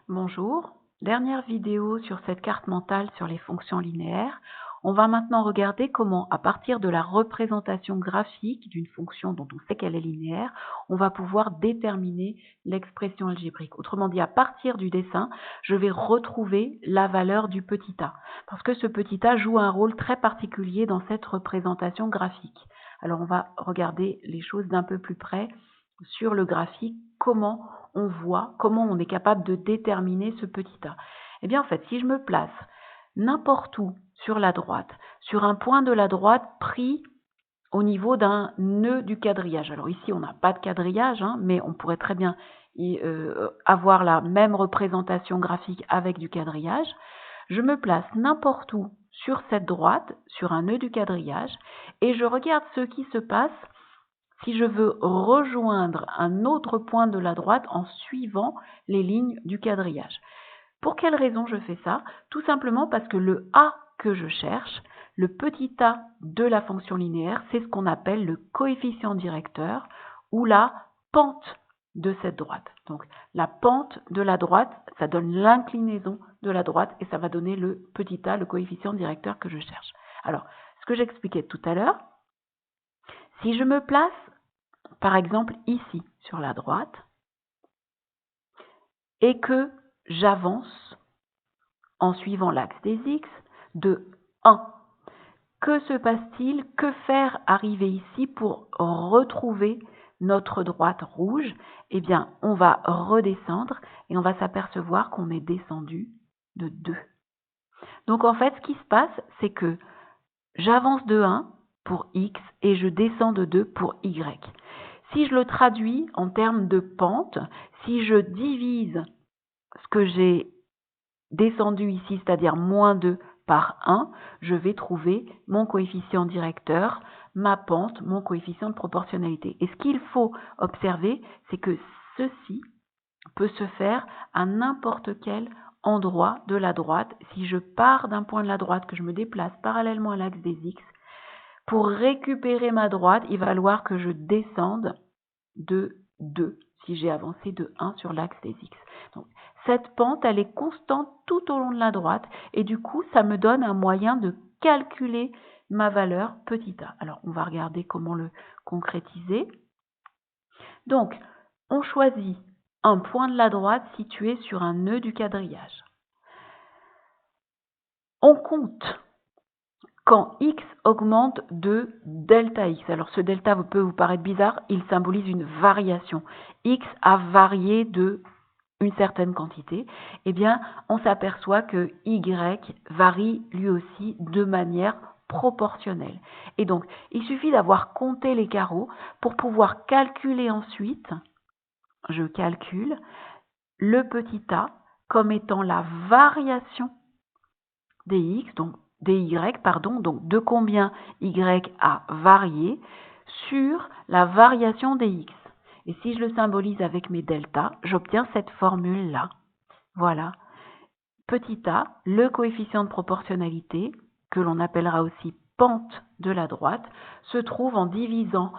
Bonjour, dernière vidéo sur cette carte mentale sur les fonctions linéaires. On va maintenant regarder comment, à partir de la représentation graphique d'une fonction dont on sait qu'elle est linéaire, on va pouvoir déterminer l'expression algébrique. Autrement dit, à partir du dessin, je vais retrouver la valeur du petit a, parce que ce petit a joue un rôle très particulier dans cette représentation graphique. Alors on va regarder les choses d'un peu plus près sur le graphique, comment on voit, comment on est capable de déterminer ce petit a. Eh bien en fait, si je me place n'importe où sur la droite, sur un point de la droite pris au niveau d'un nœud du quadrillage. Alors ici, on n'a pas de quadrillage, mais on pourrait très bien avoir la même représentation graphique avec du quadrillage. Je me place n'importe où sur cette droite, sur un nœud du quadrillage, et je regarde ce qui se passe si je veux rejoindre un autre point de la droite en suivant les lignes du quadrillage. Pour quelle raison je fais ça? Tout simplement parce que le a que je cherche, le petit a de la fonction linéaire, c'est ce qu'on appelle le coefficient directeur ou la pente de cette droite. Donc la pente de la droite, ça donne l'inclinaison de la droite et ça va donner le petit a, le coefficient directeur que je cherche. Alors, ce que j'expliquais tout à l'heure, si je me place par exemple ici sur la droite et que j'avance en suivant l'axe des x de 1. Que se passe-t-il? Que faire arriver ici pour retrouver notre droite rouge? Eh bien, on va redescendre et on va s'apercevoir qu'on est descendu de 2. Donc en fait, ce qui se passe, c'est que j'avance de 1 pour x et je descends de 2 pour y. Si je le traduis en termes de pente, si je divise ce que j'ai descendu ici, c'est-à-dire moins 2 par 1, je vais trouver mon coefficient directeur, ma pente, mon coefficient de proportionnalité. Et ce qu'il faut observer, c'est que ceci peut se faire à n'importe quel endroit de la droite. Si je pars d'un point de la droite, que je me déplace parallèlement à l'axe des x, pour récupérer ma droite, il va falloir que je descende de 2 si j'ai avancé de 1 sur l'axe des x. Donc, cette pente, elle est constante tout au long de la droite et du coup, ça me donne un moyen de calculer ma valeur petit a. Alors, on va regarder comment le concrétiser. Donc, on choisit un point de la droite situé sur un nœud du quadrillage. On compte quand x augmente de delta x. Alors ce delta peut vous paraître bizarre, il symbolise une variation. X a varié de une certaine quantité. Eh bien, on s'aperçoit que y varie lui aussi de manière proportionnelle. Et donc, il suffit d'avoir compté les carreaux pour pouvoir calculer ensuite, je calcule, le petit a comme étant la variation des x, donc des y, pardon, donc de combien y a varié sur la variation des x. Et si je le symbolise avec mes deltas, j'obtiens cette formule-là. Voilà. Petit a, le coefficient de proportionnalité, que l'on appellera aussi pente de la droite, se trouve en divisant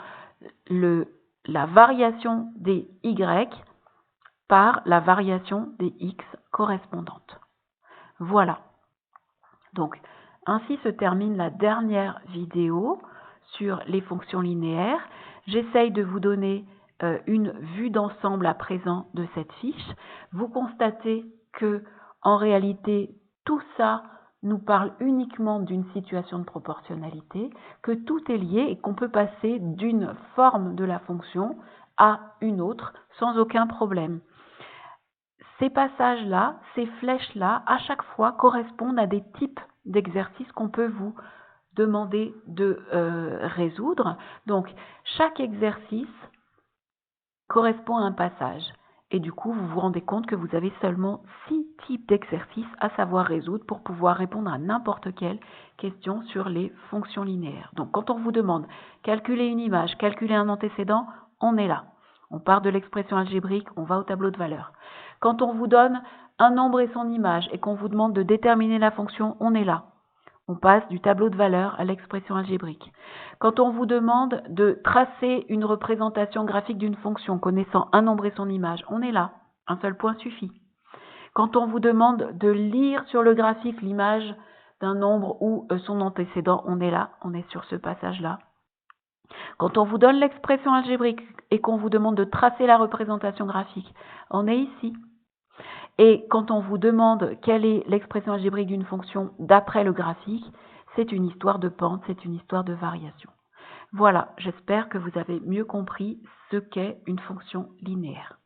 la variation des y par la variation des x correspondantes. Voilà. Donc, ainsi se termine la dernière vidéo sur les fonctions linéaires. J'essaye de vous donner une vue d'ensemble à présent de cette fiche. Vous constatez que, en réalité, tout ça nous parle uniquement d'une situation de proportionnalité, que tout est lié et qu'on peut passer d'une forme de la fonction à une autre sans aucun problème. Ces passages-là, ces flèches-là, à chaque fois correspondent à des types d'exercices qu'on peut vous demander de résoudre. Donc, chaque exercice correspond à un passage. Et du coup, vous vous rendez compte que vous avez seulement 6 types d'exercices à savoir résoudre pour pouvoir répondre à n'importe quelle question sur les fonctions linéaires. Donc, quand on vous demande calculer une image, calculer un antécédent, on est là. On part de l'expression algébrique, on va au tableau de valeur. Quand on vous donne un nombre et son image et qu'on vous demande de déterminer la fonction, on est là. On passe du tableau de valeur à l'expression algébrique. Quand on vous demande de tracer une représentation graphique d'une fonction connaissant un nombre et son image, on est là. Un seul point suffit. Quand on vous demande de lire sur le graphique l'image d'un nombre ou son antécédent, on est là, on est sur ce passage-là. Quand on vous donne l'expression algébrique et qu'on vous demande de tracer la représentation graphique, on est ici. Et quand on vous demande quelle est l'expression algébrique d'une fonction d'après le graphique, c'est une histoire de pente, c'est une histoire de variation. Voilà, j'espère que vous avez mieux compris ce qu'est une fonction linéaire.